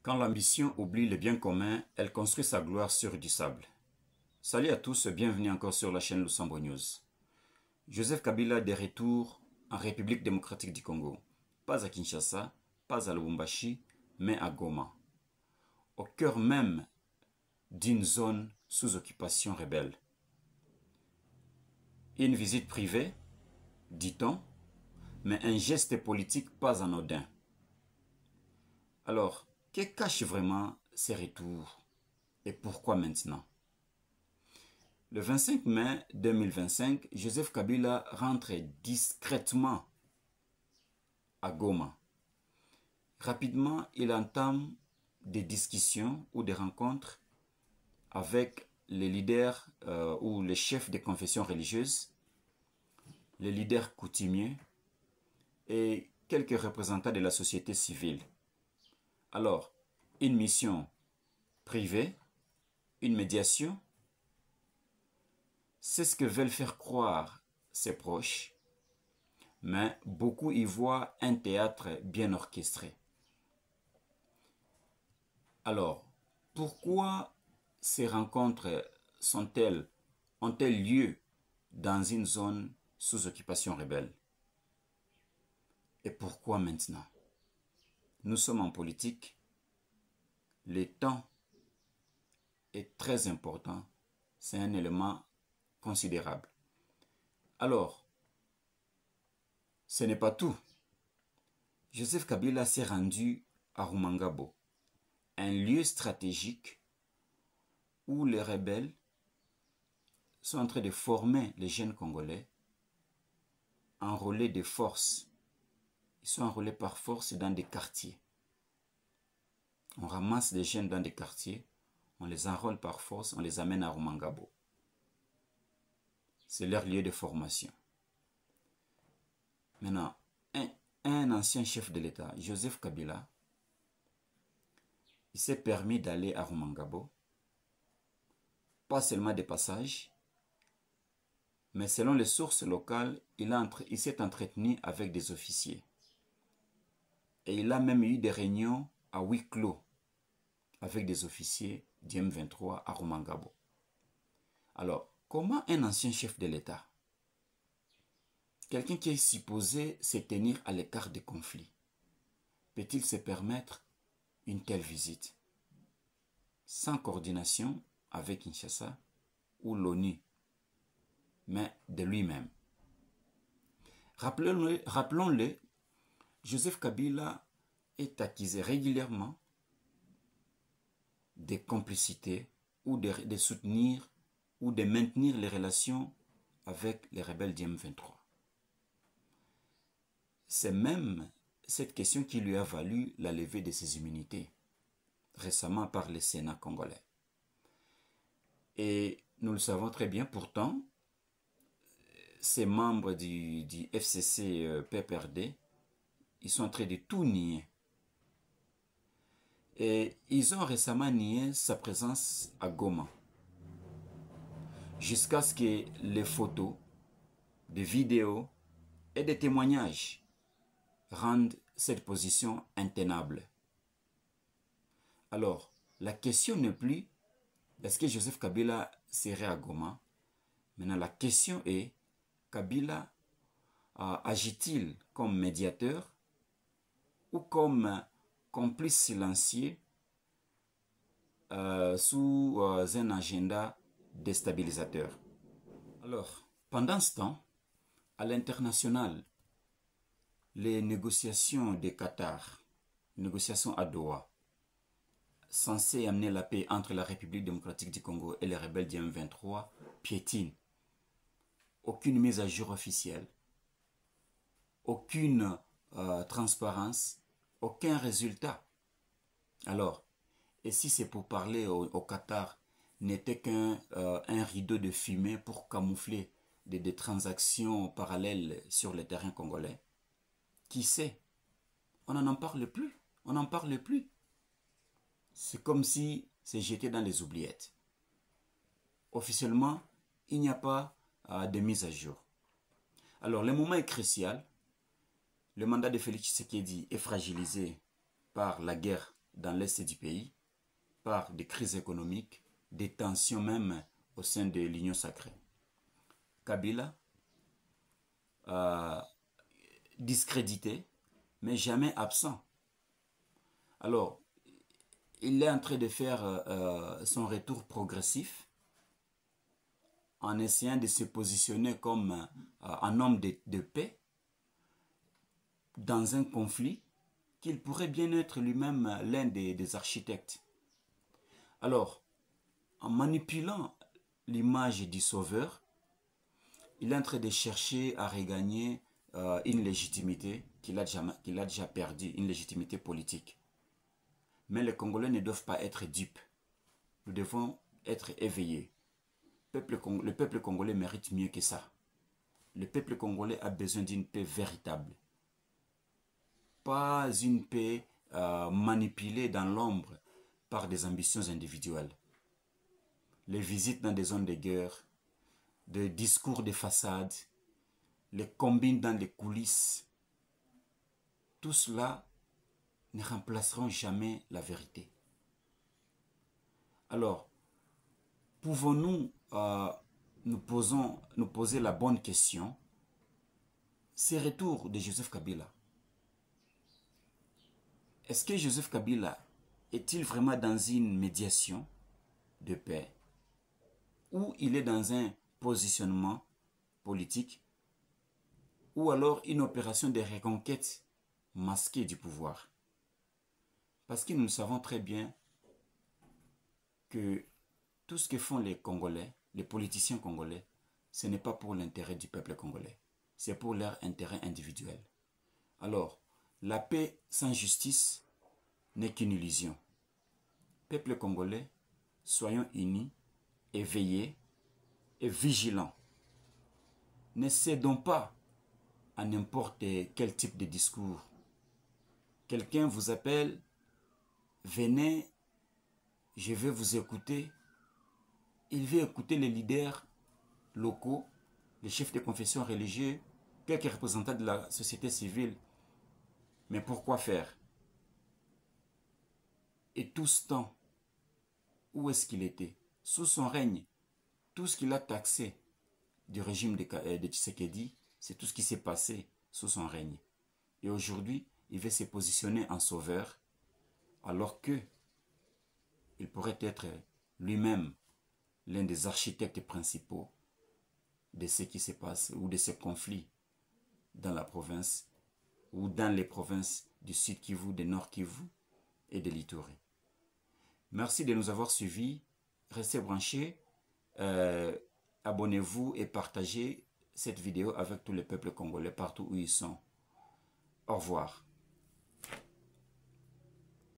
Quand l'ambition oublie le bien commun, elle construit sa gloire sur du sable. Salut à tous, bienvenue encore sur la chaîne Lusambo News. Joseph Kabila de retour en République démocratique du Congo. Pas à Kinshasa, pas à Lubumbashi, mais à Goma. Au cœur même d'une zone sous occupation rebelle. Une visite privée, dit-on, mais un geste politique pas anodin. Alors, que cachent vraiment ces retours et pourquoi maintenant? Le 25 mai 2025, Joseph Kabila rentre discrètement à Goma. Rapidement, il entame des discussions ou des rencontres avec les leaders ou les chefs des confessions religieuses, les leaders coutumiers et quelques représentants de la société civile. Alors, une mission privée, une médiation, c'est ce que veulent faire croire ses proches, mais beaucoup y voient un théâtre bien orchestré. Alors, pourquoi ces rencontres ont-elles lieu dans une zone sous occupation rebelle? Et pourquoi maintenant? Nous sommes en politique. Le temps est très important. C'est un élément considérable. Alors, ce n'est pas tout. Joseph Kabila s'est rendu à Rumangabo, un lieu stratégique où les rebelles sont en train de former les jeunes Congolais enrôlés de force. Ils sont enrôlés par force dans des quartiers. On ramasse des jeunes dans des quartiers, on les enrôle par force, on les amène à Rumangabo. C'est leur lieu de formation. Maintenant, un ancien chef de l'État, Joseph Kabila, il s'est permis d'aller à Rumangabo, pas seulement des passages, mais selon les sources locales, il s'est entretenu avec des officiers. Et il a même eu des réunions à huis clos avec des officiers du M23 à Rumangabo. Alors, comment un ancien chef de l'État, quelqu'un qui est supposé se tenir à l'écart des conflits, peut-il se permettre une telle visite sans coordination avec Kinshasa ou l'ONU, mais de lui-même? Rappelons-le, Joseph Kabila est accusé régulièrement de complicité ou de soutenir ou de maintenir les relations avec les rebelles du M23. C'est même cette question qui lui a valu la levée de ses immunités récemment par le Sénat congolais. Et nous le savons très bien, pourtant, ces membres du FCC PPRD, ils sont en train de tout nier. Et ils ont récemment nié sa présence à Goma. Jusqu'à ce que les photos, des vidéos et des témoignages rendent cette position intenable. Alors, la question n'est plus est-ce que Joseph Kabila serait à Goma? Maintenant, la question est, Kabila agit-il comme médiateur ou comme complice silencieux sous un agenda déstabilisateur? Alors, pendant ce temps, à l'international, les négociations de Qatar, négociations à Doha, censées amener la paix entre la République démocratique du Congo et les rebelles du M23, piétinent. Aucune mise à jour officielle, aucune transparence, aucun résultat. Alors, et si c'est pour parler au Qatar, n'était qu'un rideau de fumée pour camoufler des transactions parallèles sur le terrain congolais? Qui sait? On n'en parle plus. On n'en parle plus. C'est comme si c'est jeté dans les oubliettes. Officiellement, il n'y a pas de mise à jour. Alors, le moment est crucial. Le mandat de Félix Tshisekedi est fragilisé par la guerre dans l'est du pays par des crises économiques, des tensions même au sein de l'Union sacrée. Kabila discrédité, mais jamais absent. Alors, il est en train de faire son retour progressif en essayant de se positionner comme un homme de paix dans un conflit qu'il pourrait bien être lui-même l'un des architectes. Alors, en manipulant l'image du sauveur, il est en train de chercher à regagner une légitimité qu'il a déjà perdue, une légitimité politique. Mais les Congolais ne doivent pas être dupes. Nous devons être éveillés. Le peuple congolais mérite mieux que ça. Le peuple congolais a besoin d'une paix véritable. Pas une paix manipulée dans l'ombre par des ambitions individuelles. Les visites dans des zones de guerre, des discours de façade, les combines dans les coulisses, tout cela ne remplaceront jamais la vérité. Alors, pouvons-nous nous poser la bonne question? Ces retours de Joseph Kabila, est-ce que Joseph Kabila est-il vraiment dans une médiation de paix ou il est dans un positionnement politique ou alors une opération de reconquête masquée du pouvoir? Parce que nous savons très bien que tout ce que font les Congolais, les politiciens congolais, ce n'est pas pour l'intérêt du peuple congolais, c'est pour leur intérêt individuel. Alors, la paix sans justice n'est qu'une illusion. Peuple congolais, soyons unis, éveillés et vigilants. Ne cédons pas à n'importe quel type de discours. Quelqu'un vous appelle, venez, je vais vous écouter. Il veut écouter les leaders locaux, les chefs de confession religieux, quelques représentants de la société civile. Mais pourquoi faire? Et tout ce temps, où est-ce qu'il était? Sous son règne, tout ce qu'il a taxé du régime de Tshisekedi, c'est tout ce qui s'est passé sous son règne. Et aujourd'hui, il veut se positionner en sauveur, alors que il pourrait être lui-même l'un des architectes principaux de ce qui se passe ou de ces conflits dans la province ou dans les provinces du Sud Kivu, du Nord Kivu et de l'Ituri. Merci de nous avoir suivis. Restez branchés. Abonnez-vous et partagez cette vidéo avec tous les peuples congolais partout où ils sont. Au revoir.